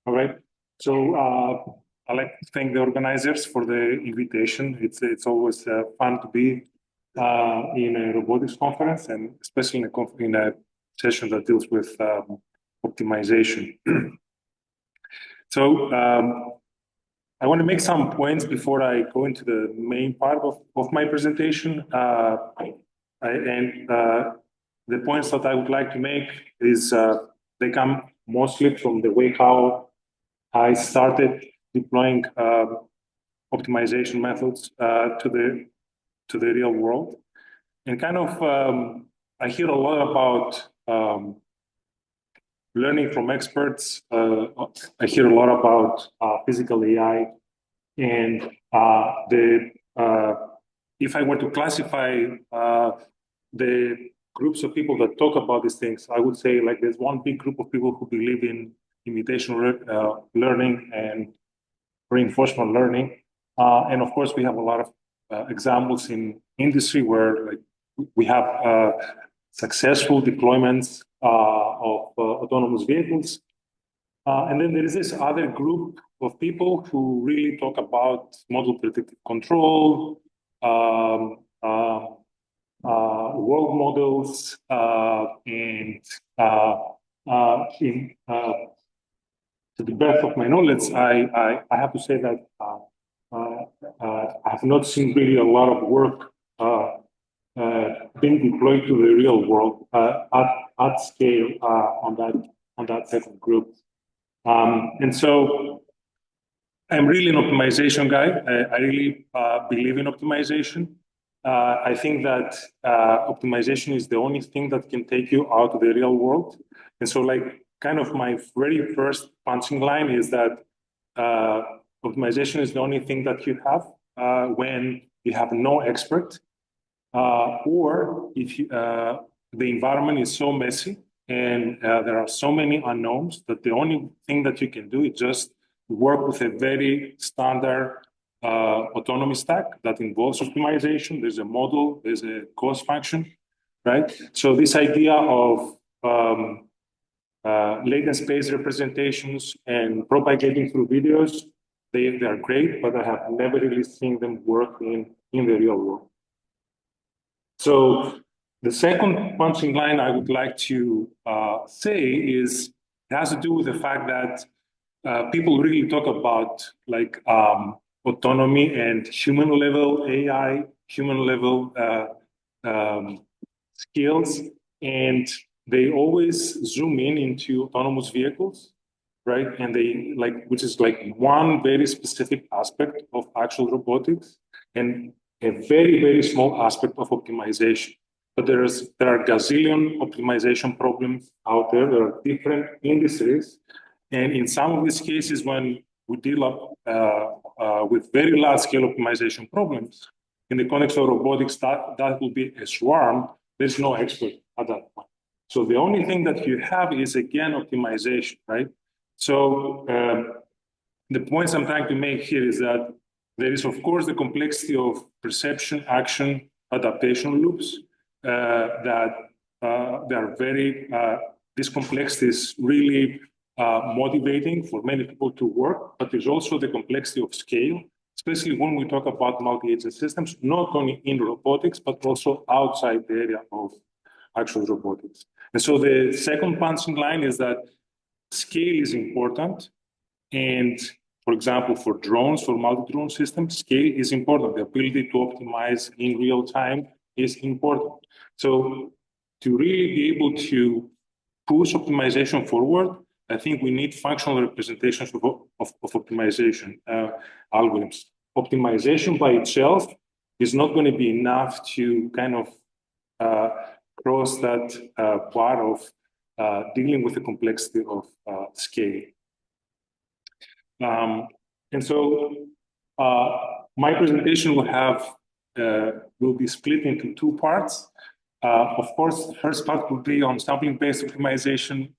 All right. So I'd like to thank the organizers for the invitation. It's always fun to be in a robotics conference, and especially in a session that deals with optimization. So I want to make some points before I go into the main part of my presentation. The points that I would like to make is they come mostly from the way how I started deploying optimization methods to the real world, and kind of I hear a lot about learning from experts. I hear a lot about physical AI, and if I were to classify the groups of people that talk about these things, I would say like there's one big group of people who believe in imitation learning and reinforcement learning, and of course we have a lot of examples in industry where like we have successful deployments of autonomous vehicles. And then there is this other group of people who really talk about model predictive control, world models, and to the best of my knowledge, I have to say that I have not seen really a lot of work being deployed to the real world at scale on that type of group. And so I'm really an optimization guy. I really believe in optimization. I think that optimization is the only thing that can take you out of the real world. And so like kind of my very first punching line is that optimization is the only thing that you have when you have no expert, or if the environment is so messy and there are so many unknowns that the only thing that you can do is just work with a very standard autonomy stack that involves optimization. There's a model, there's a cost function, right? So this idea of latent space representations and propagating through videos, they are great, but I have never really seen them work in the real world. So the second punching line I would like to say is it has to do with the fact that people really talk about like autonomy and human level AI, human level skills, and they always zoom into autonomous vehicles, right? And they like, which is like one very specific aspect of actual robotics and a very, very small aspect of optimization. But there are gazillion optimization problems out there. There are different industries. And in some of these cases, when we deal with very large scale optimization problems, in the context of robotics, that will be a swarm. There's no expert at that point. So the only thing that you have is, again, optimization, right? So the points I'm trying to make here is that there is, of course, the complexity of perception, action, adaptation loops that they are very, this complexity is really motivating for many people to work, but there's also the complexity of scale, especially when we talk about multi-agent systems, not only in robotics, but also outside the area of actual robotics. And so the second punching line is that scale is important. And for example, for drones, for multi-drone systems, scale is important. The ability to optimize in real time is important. So to really be able to push optimization forward, I think we need functional representations of optimization algorithms. Optimization by itself is not going to be enough to kind of cross that bar of dealing with the complexity of scale. And so my presentation will be split into two parts. Of course, the first part will be on sampling-based optimization.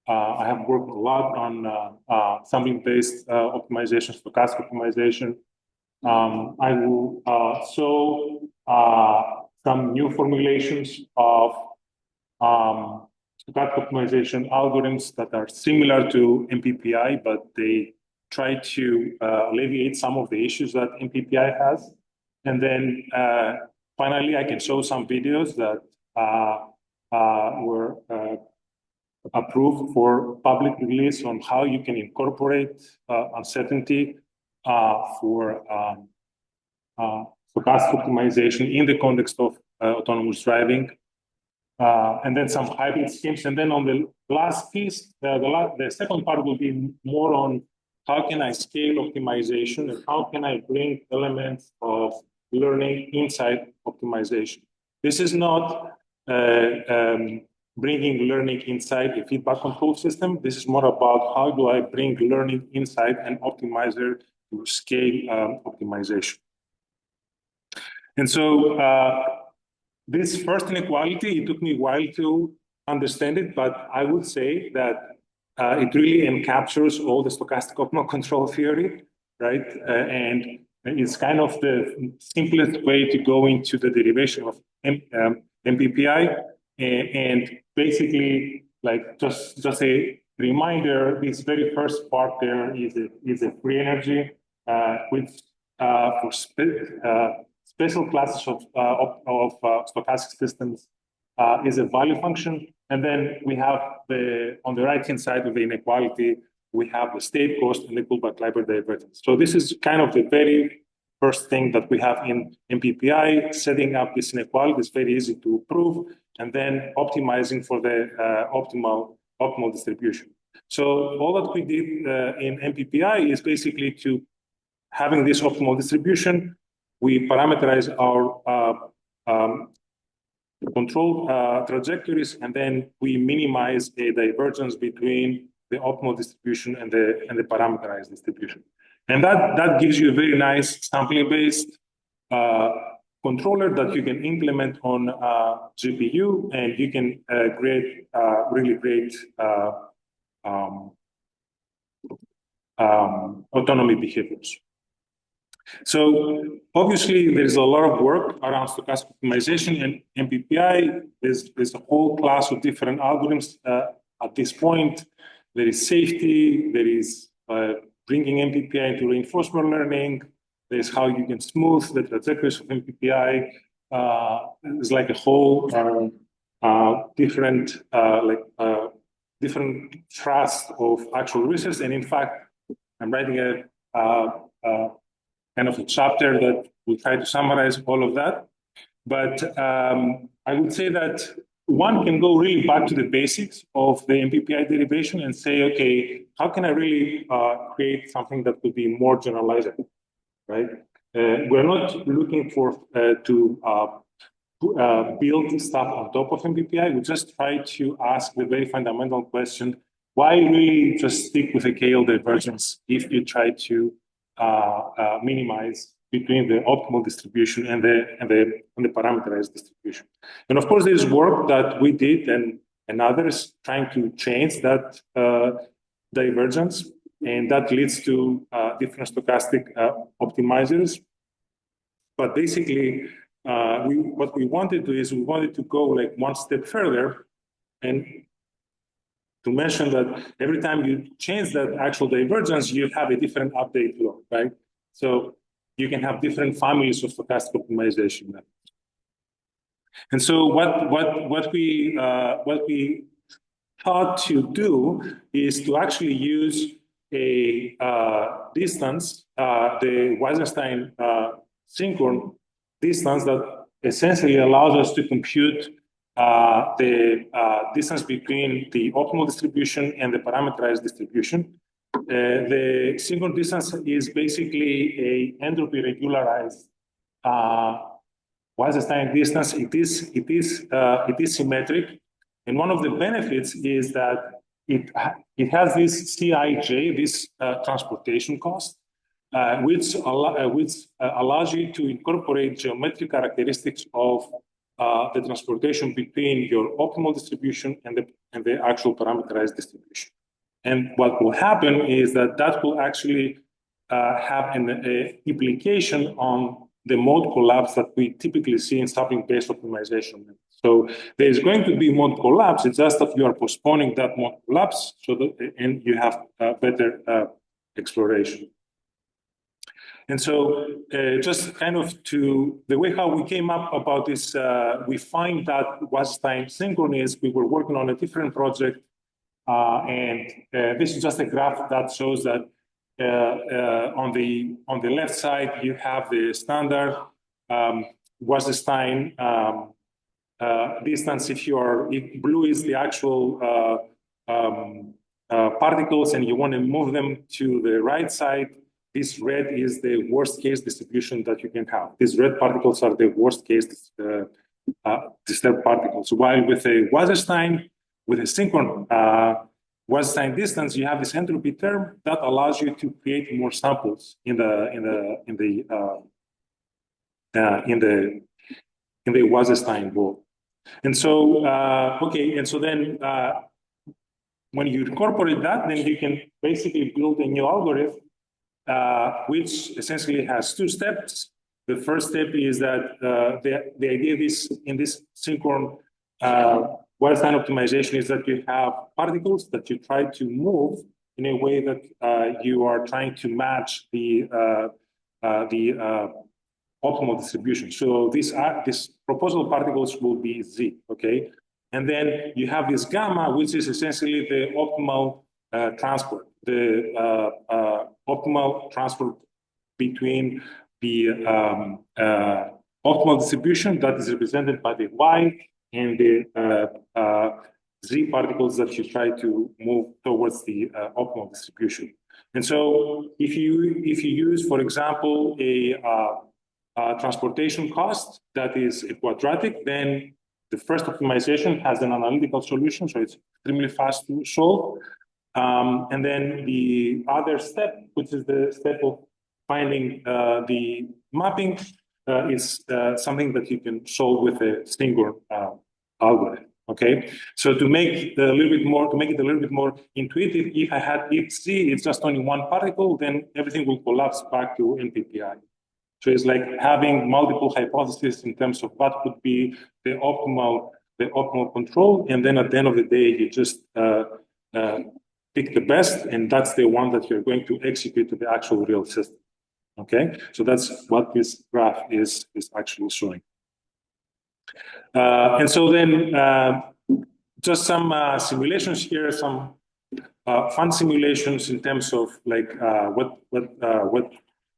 I have worked a lot on sampling-based optimization, stochastic optimization. I will show some new formulations of stochastic optimization algorithms that are similar to MPPI, but they try to alleviate some of the issues that MPPI has. And then finally, I can show some videos that were approved for public release on how you can incorporate uncertainty for stochastic optimization in the context of autonomous driving. And then some hybrid schemes. And then on the last piece, the second part will be more on how can I scale optimization and how can I bring elements of learning inside optimization. This is not bringing learning inside a feedback control system. This is more about how do I bring learning inside an optimizer to scale optimization. And so this first inequality, it took me a while to understand it, but I would say that it really encaptures all the stochastic optimal control theory, right? And it's kind of the simplest way to go into the derivation of MPPI. And basically, like just a reminder, this very first part there is a free energy, which for special classes of stochastic systems is a value function. And then we have on the right-hand side of the inequality, we have the state cost and the Kullback-Leibler divergence. So this is kind of the very first thing that we have in MPPI. Setting up this inequality is very easy to prove, and then optimizing for the optimal distribution. So all that we did in MPPI is basically to having this optimal distribution, we parameterize our control trajectories, and then we minimize a divergence between the optimal distribution and the parameterized distribution. And that gives you a very nice sampling-based controller that you can implement on GPU, and you can create really great autonomy behaviors. So obviously, there is a lot of work around stochastic optimization and MPPI. There's a whole class of different algorithms at this point. There is safety. There is bringing MPPI into reinforcement learning. There's how you can smooth the trajectories of MPPI. It's like a whole different thrust of actual research. And in fact, I'm writing a kind of a chapter that will try to summarize all of that. But I would say that one can go really back to the basics of the MPPI derivation and say, okay, how can I really create something that could be more generalizable, right? We're not looking for to build stuff on top of MPPI. We just try to ask the very fundamental question, why really just stick with a KL divergence if you try to minimize between the optimal distribution and the parameterized distribution. And of course, there's work that we did and others trying to change that divergence, and that leads to different stochastic optimizers. But basically, what we wanted to is we wanted to go like one step further and to mention that every time you change that actual divergence, you have a different update law, right? So you can have different families of stochastic optimization methods. And so what we thought to do is to actually use a distance, the Weissenstein synchron distance that essentially allows us to compute the distance between the optimal distribution and the parameterized distribution. The synchron distance is basically a entropy regularized Weissenstein distance. It is symmetric, and one of the benefits is that it has this Cij, this transportation cost, which allows you to incorporate geometric characteristics of the transportation between your optimal distribution and the actual parameterized distribution. And what will happen is that will actually have an implication on the mode collapse that we typically see in sampling-based optimization. So there's going to be mode collapse. It's just that you are postponing that mode collapse, so that and you have better exploration. And so, just kind of to the way how we came up about this, we find that Wasserstein synchrony is we were working on a different project, and this is just a graph that shows that on the left side you have the standard Wasserstein distance. If blue is the actual particles, and you want to move them to the right side, this red is the worst case distribution that you can have. These red particles are the worst case disturbed particles. While with a Wasserstein, with a synchron Wasserstein distance, you have this entropy term that allows you to create more samples in the Wasserstein ball. And so, and so then when you incorporate that, then you can basically build a new algorithm, which essentially has two steps. The first step is that the idea is in this synchron Wasserstein optimization is that you have particles that you try to move in a way that you are trying to match the optimal distribution. So these proposal particles will be Z, okay? And then you have this gamma, which is essentially the optimal transport, the optimal transport between the optimal distribution that is represented by the Y and the Z particles that you try to move towards the optimal distribution. And so if you use, for example, a transportation cost that is a quadratic, then the first optimization has an analytical solution, so it's extremely fast to solve. And then the other step, which is the step of finding the mapping, is something that you can solve with a single algorithm. Okay, so to make it a little bit more intuitive, if Z is just only one particle, then everything will collapse back to NPPI. So it's like having multiple hypotheses in terms of what could be the optimal control, and then at the end of the day, you just pick the best, and that's the one that you're going to execute to the actual real system. Okay, so that's what this graph is actually showing. And so then, just some simulations here, some fun simulations in terms of like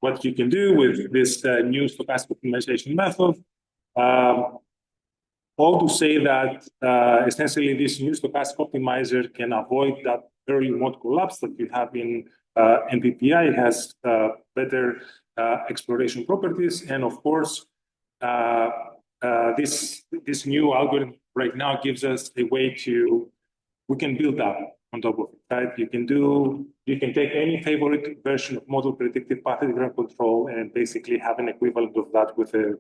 what you can do with this new stochastic optimization method. All to say that essentially this new stochastic optimizer can avoid that early mode collapse that you have in NPPI. It has better exploration properties, and of course, this new algorithm right now gives us a way we can build up on top of it, right? You can take any favorite version of model predictive path integral control and basically have an equivalent of that with a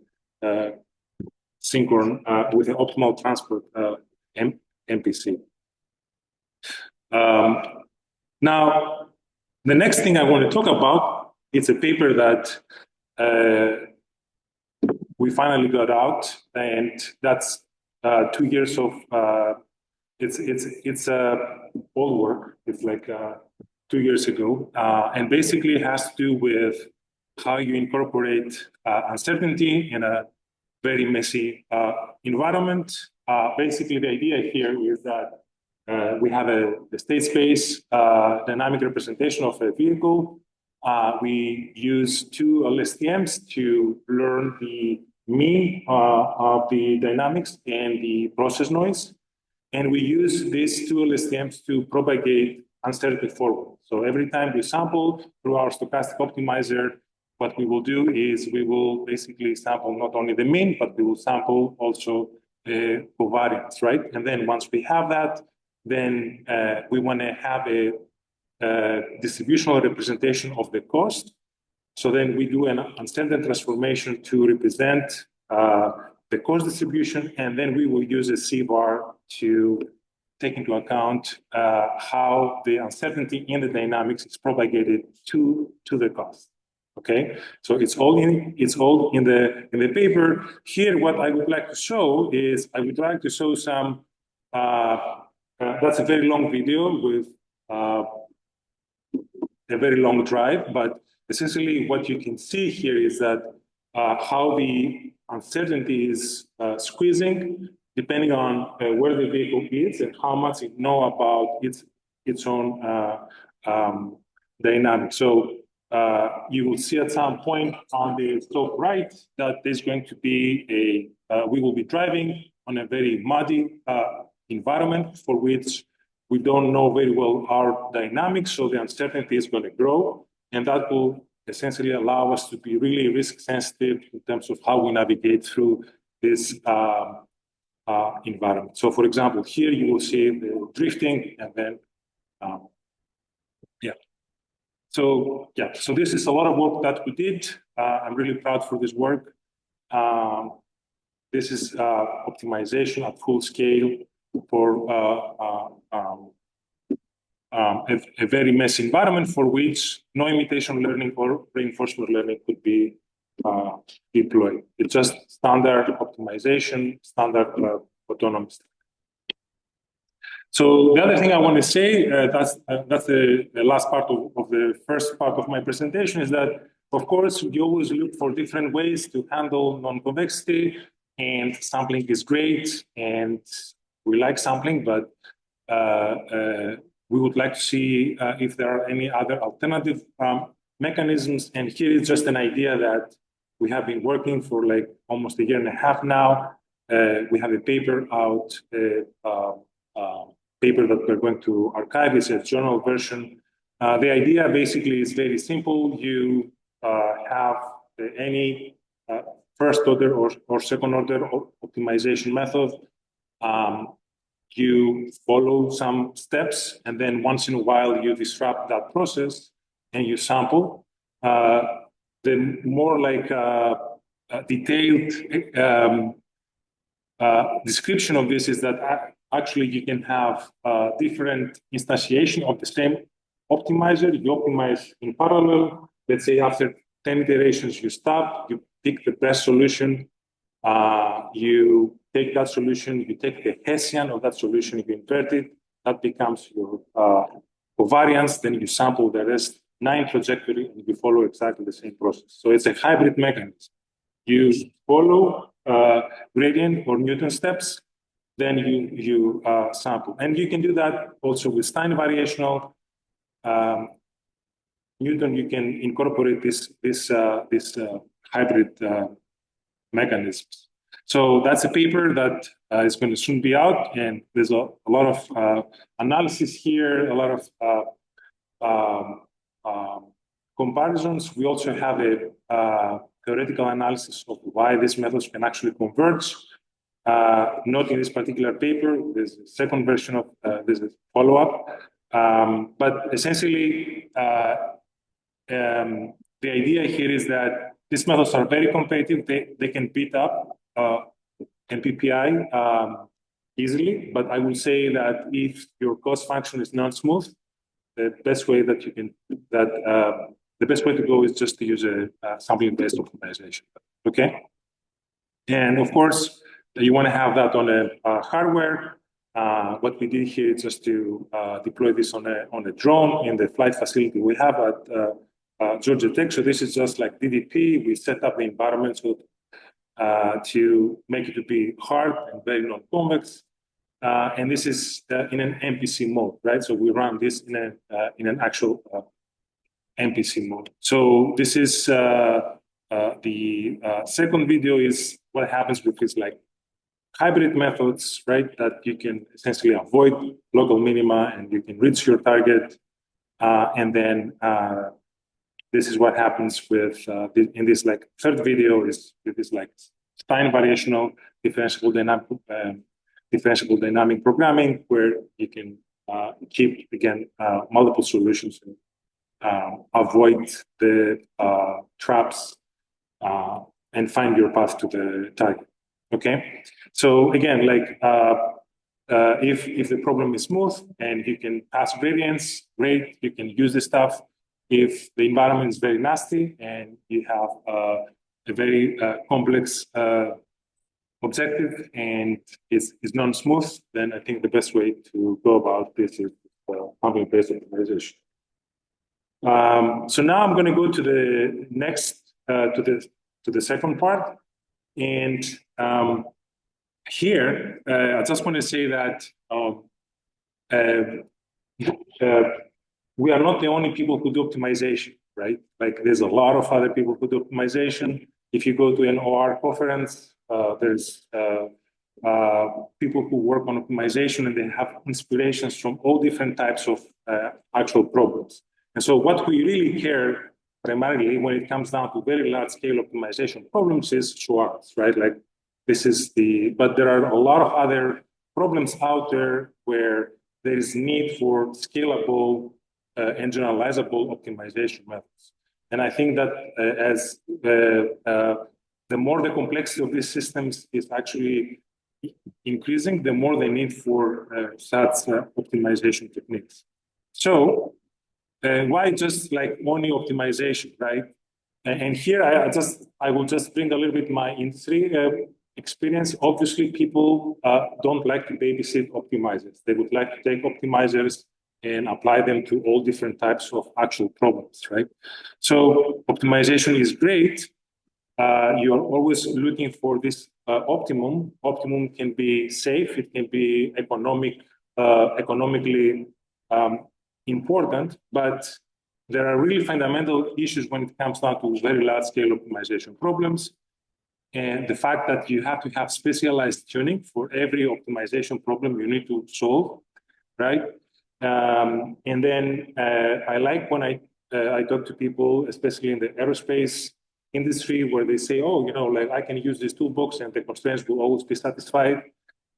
synchron, with an optimal transport MPC. Now, the next thing I want to talk about, it's a paper that we finally got out, and that's 2 years of it's old work. It's like 2 years ago, and basically it has to do with how you incorporate uncertainty in a very messy environment. Basically, the idea here is that we have a state space dynamic representation of a vehicle. We use 2 LSTMs to learn the mean of the dynamics and the process noise. And we use these 2 LSTMs to propagate uncertainty forward. So every time we sample through our stochastic optimizer, what we will do is we will basically sample not only the mean, but we will sample also covariance, right? And then once we have that, then we want to have a distributional representation of the cost. So then we do an uncertain transformation to represent the cost distribution, and then we will use a C-bar to take into account how the uncertainty in the dynamics is propagated to the cost. Okay, so it's all in the paper. Here, what I would like to show is I would like to show some. That's a very long video with a very long drive, but essentially what you can see here is that how the uncertainty is squeezing depending on where the vehicle is and how much it know about its own dynamics. So you will see at some point on the top right that there's going to be we will be driving on a very muddy environment for which we don't know very well our dynamics, so the uncertainty is going to grow, and that will essentially allow us to be really risk sensitive in terms of how we navigate through this environment. So, for example, here you will see the drifting, and then So this is a lot of work that we did. I'm really proud for this work. This is optimization at full scale for a very messy environment for which no imitation learning or reinforcement learning could be deployed. It's just standard optimization, standard autonomous. So the other thing I want to say, that's the last part of the first part of my presentation, is that, of course, we always look for different ways to handle non-convexity, and sampling is great, and we like sampling, but we would like to see if there are any other alternative mechanisms. And here is just an idea that we have been working for like almost a year and a half now. We have a paper out, paper that we're going to archive. It's a journal version. The idea basically is very simple. You have any first order or second order optimization method. You follow some steps, and then once in a while you disrupt that process and you sample. The more like detailed description of this is that actually you can have different instantiation of the same optimizer. You optimize in parallel. Let's say after 10 iterations, you stop, you pick the best solution. You take that solution, you take the Hessian of that solution, you invert it, that becomes your covariance, then you sample the rest 9 trajectory, and you follow exactly the same process. So it's a hybrid mechanism. You follow gradient or Newton steps, then you sample. And you can do that also with Stein variational. Newton, you can incorporate this hybrid mechanisms. So that's a paper that is going to soon be out, and there's a lot of analysis here, a lot of comparisons. We also have a theoretical analysis of why these methods can actually converge. Not in this particular paper. There's a second version of this follow-up, but essentially the idea here is that these methods are very competitive. They can beat up MPPI easily, but I will say that if your cost function is not smooth, the best way that you can the best way to go is just to use a sampling-based optimization. Okay, and of course you want to have that on a hardware. What we did here is just to deploy this on a drone in the flight facility we have at Georgia Tech. So this is just like DDP. We set up the environment so to make it to be hard and very non-convex. And this is in an MPC mode, right? So we run this in an actual MPC mode. So this is the second video is what happens with this like hybrid methods, right? That you can essentially avoid local minima and you can reach your target. And then this is what happens with in this like third video is with this like Stein variational differentiable dynamic programming, where you can keep again multiple solutions and avoid the traps and find your path to the target. Okay, so again, like if the problem is smooth and you can pass variance, great, you can use this stuff. if the environment is very nasty and you have a very complex objective and is non-smooth, then I think the best way to go about this is pumping-based optimization. So now I'm going to go to the next, to the second part. And here, I just want to say that we are not the only people who do optimization, right? Like there's a lot of other people who do optimization. If you go to an OR conference, there's people who work on optimization and they have inspirations from all different types of actual problems. And so what we really care primarily when it comes down to very large scale optimization problems is Schwartz, right? Like this is but there are a lot of other problems out there where there is need for scalable and generalizable optimization methods. And I think that as the more the complexity of these systems is actually increasing, the more they need for such optimization techniques. So why just like only optimization, right? And here I will just bring a little bit my industry experience. Obviously, people don't like to babysit optimizers. They would like to take optimizers and apply them to all different types of actual problems, right? So optimization is great. You're always looking for this optimum. Optimum can be safe. It can be economically important, but there are really fundamental issues when it comes down to very large scale optimization problems. And the fact that you have to have specialized tuning for every optimization problem you need to solve, right? And then I like when I talk to people, especially in the aerospace industry, where they say, oh, like I can use this toolbox and the constraints will always be satisfied.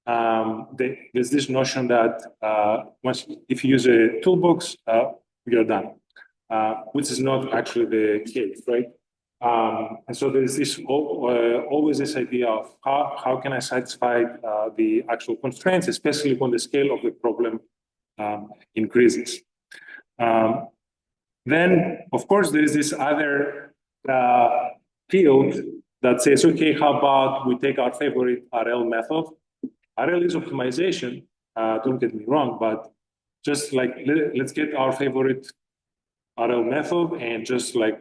There's this notion that if you use a toolbox, you're done, which is not actually the case, right? And so there's this always this idea of how can I satisfy the actual constraints, especially when the scale of the problem increases. Then, of course, there is this other field that says, okay, how about we take our favorite RL method? RL is optimization, don't get me wrong, but just like, let's get our favorite RL method and just like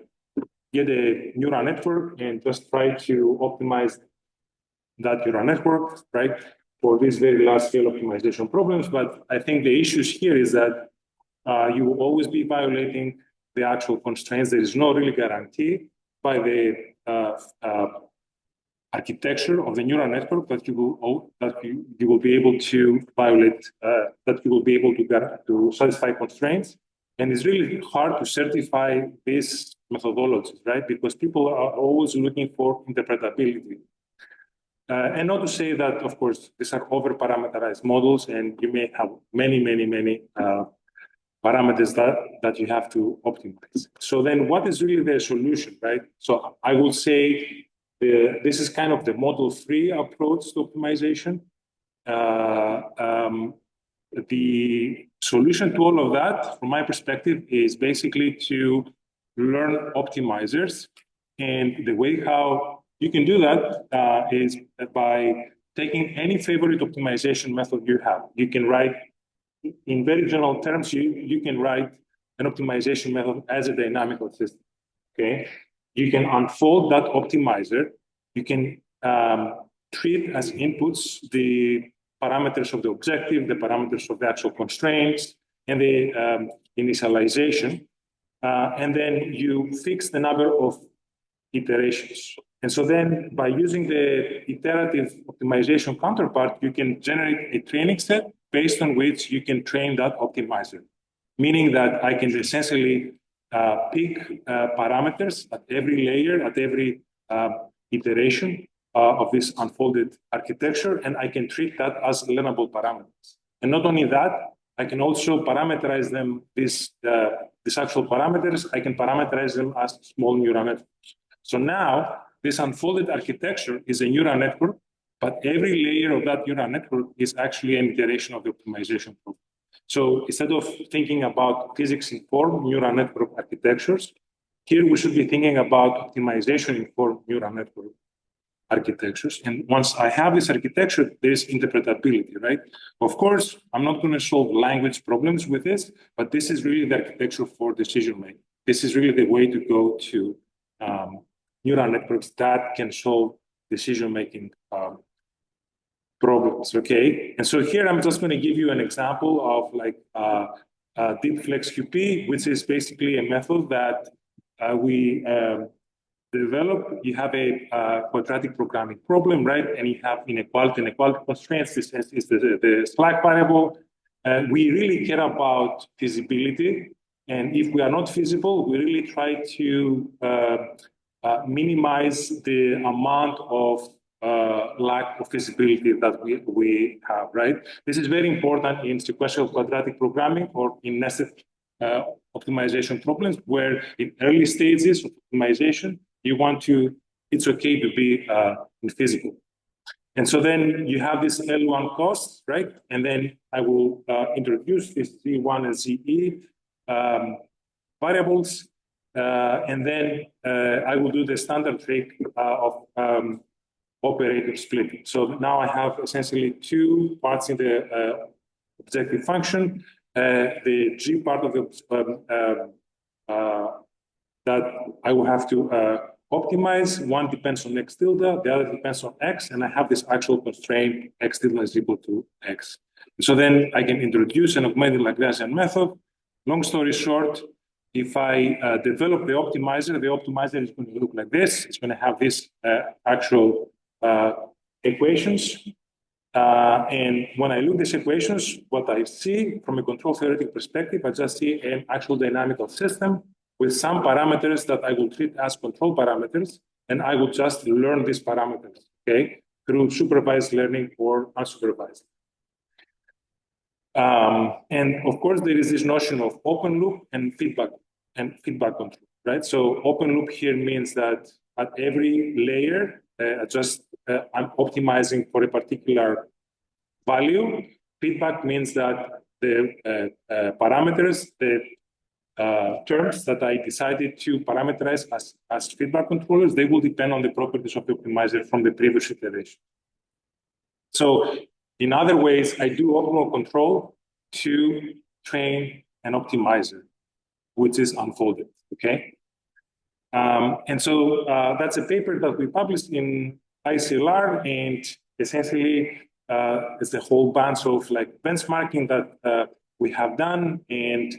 get a neural network and just try to optimize that neural network, right, for these very large scale optimization problems. But I think the issues here is that you will always be violating the actual constraints. There is no really guarantee by the architecture of the neural network that you will be able to violate, that you will be able to satisfy constraints. And it's really hard to certify these methodologies, right? Because people are always looking for interpretability. And not to say that, of course, these are over-parameterized models, and you may have many parameters that you have to optimize. So then what is really the solution, right? So I would say this is kind of the model-free approach to optimization. The solution to all of that, from my perspective, is basically to learn optimizers. And the way how you can do that is by taking any favorite optimization method you have. You can write, in very general terms, you can write an optimization method as a dynamical system, okay? You can unfold that optimizer. You can treat as inputs the parameters of the objective, the parameters of the actual constraints, and the initialization. And then you fix the number of iterations. And so then by using the iterative optimization counterpart, you can generate a training set based on which you can train that optimizer, meaning that I can essentially pick parameters at every layer, at every iteration of this unfolded architecture, and I can treat that as learnable parameters. And not only that, I can also parameterize them, these actual parameters, I can parameterize them as small neural networks. So now, this unfolded architecture is a neural network, but every layer of that neural network is actually an iteration of the optimization problem. So instead of thinking about physics-informed neural network architectures, here we should be thinking about optimization-informed neural network architectures. And once I have this architecture, there's interpretability, right? Of course, I'm not going to solve language problems with this, but this is really the architecture for decision making. This is really the way to go to neural networks that can solve decision making problems, okay? And so here I'm just going to give you an example of like DeepFlexQP, which is basically a method that we develop. You have a quadratic programming problem, right? And you have inequality constraints. This is the slack variable. We really care about feasibility. And if we are not feasible, we really try to minimize the amount of lack of feasibility that we have, right? This is very important in sequential quadratic programming or in nested optimization problems, where in early stages of optimization, you want to, it's okay to be infeasible. And so then you have this L1 cost, right? And then I will introduce this Z1 and ZE variables. And then I will do the standard trick of operator splitting. So now I have essentially two parts in the objective function. The G part of the that I will have to optimize. One depends on X tilde, the other depends on X, and I have this actual constraint X tilde is equal to X. So then I can introduce an augmented Lagrangian method. Long story short, if I develop the optimizer is going to look like this. It's going to have this actual equations. And when I look at these equations, what I see from a control theoretic perspective, I just see an actual dynamical system with some parameters that I will treat as control parameters, and I will just learn these parameters, okay, through supervised learning or unsupervised. And of course, there is this notion of open loop and feedback control, right? So open loop here means that at every layer, I'm optimizing for a particular value. Feedback means that the parameters, the terms that I decided to parameterize as feedback controllers, they will depend on the properties of the optimizer from the previous iteration. So in other ways, I do optimal control to train an optimizer, which is unfolded, okay? And so that's a paper that we published in ICLR, and essentially it's a whole bunch of like benchmarking that we have done, and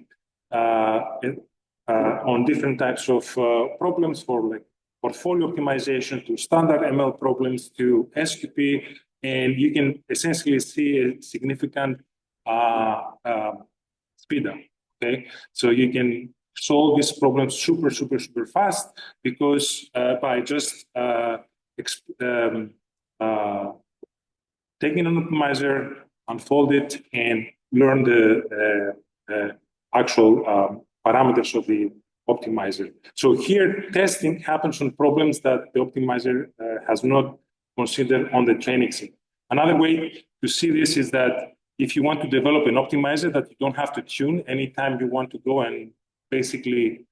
on different types of problems, for like portfolio optimization to standard ML problems to SQP, and you can essentially see a significant speed up, okay? So you can solve these problems super fast because by just taking an optimizer, unfold it, and learn the actual parameters of the optimizer. So here, testing happens on problems that the optimizer has not considered on the training set. Another way to see this is that if you want to develop an optimizer that you don't have to tune anytime you want to go and basically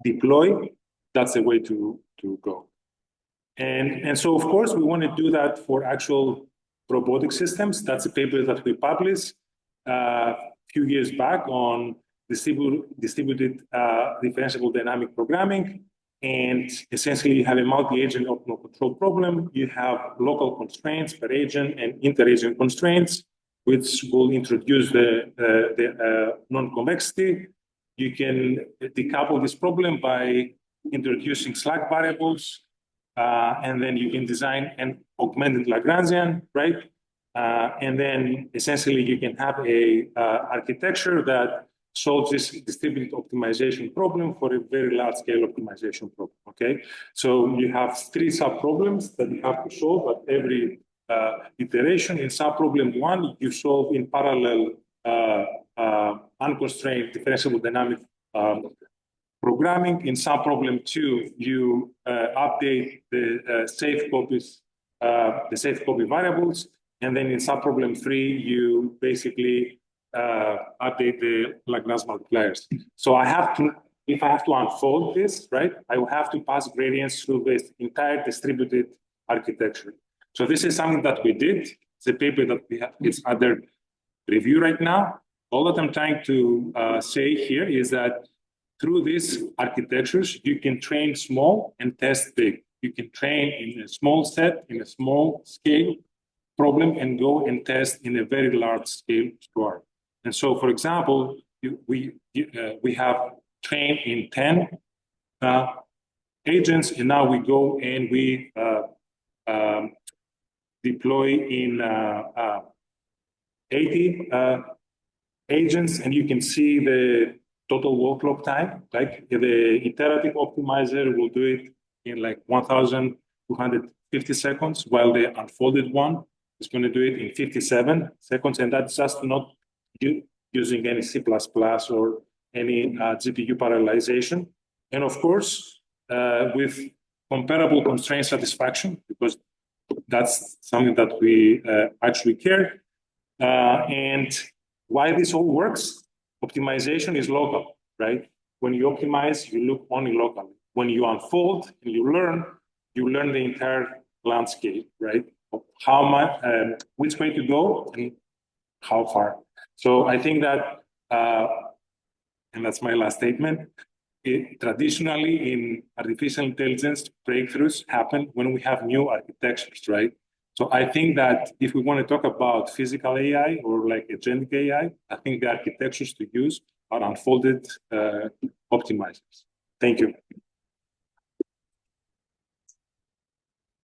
deploy, that's the way to go. And so, of course, we want to do that for actual robotic systems. That's a paper that we published a few years back on distributed differentiable dynamic programming. And essentially, you have a multi-agent optimal control problem. You have local constraints per agent and inter-agent constraints, which will introduce the non-convexity. You can decouple this problem by introducing slack variables, and then you can design an augmented Lagrangian, right? And then essentially you can have a architecture that solves this distributed optimization problem for a very large scale optimization problem, okay? So you have three sub-problems that you have to solve at every iteration. In sub-problem one, you solve in parallel unconstrained differentiable dynamic programming. In sub-problem two, you update the safe copy variables. And then in subproblem 3, you basically update the Lagrange multipliers. So if I have to unfold this, right, I will have to pass gradients through this entire distributed architecture. So this is something that we did. It's a paper that we have, it's under review right now. All that I'm trying to say here is that through these architectures, you can train small and test big. You can train in a small set, in a small scale problem, and go and test in a very large scale store. And so, for example, we have trained in 10 agents, and now we go and we deploy in 80 agents, and you can see the total workload time. Like the iterative optimizer will do it in like 1,250 seconds, while the unfolded one is going to do it in 57 seconds, and that's just not using any C++ or any GPU parallelization. And of course, with comparable constraint satisfaction, because that's something that we actually care. And why this all works, optimization is local, right? When you optimize, you look only locally. When you unfold and you learn the entire landscape, right? How much, which way to go and how far. So I think that, and that's my last statement, traditionally in artificial intelligence, breakthroughs happen when we have new architectures, right? So I think that if we want to talk about physical AI or like agentic AI, I think the architectures to use are unfolded optimizers. Thank you.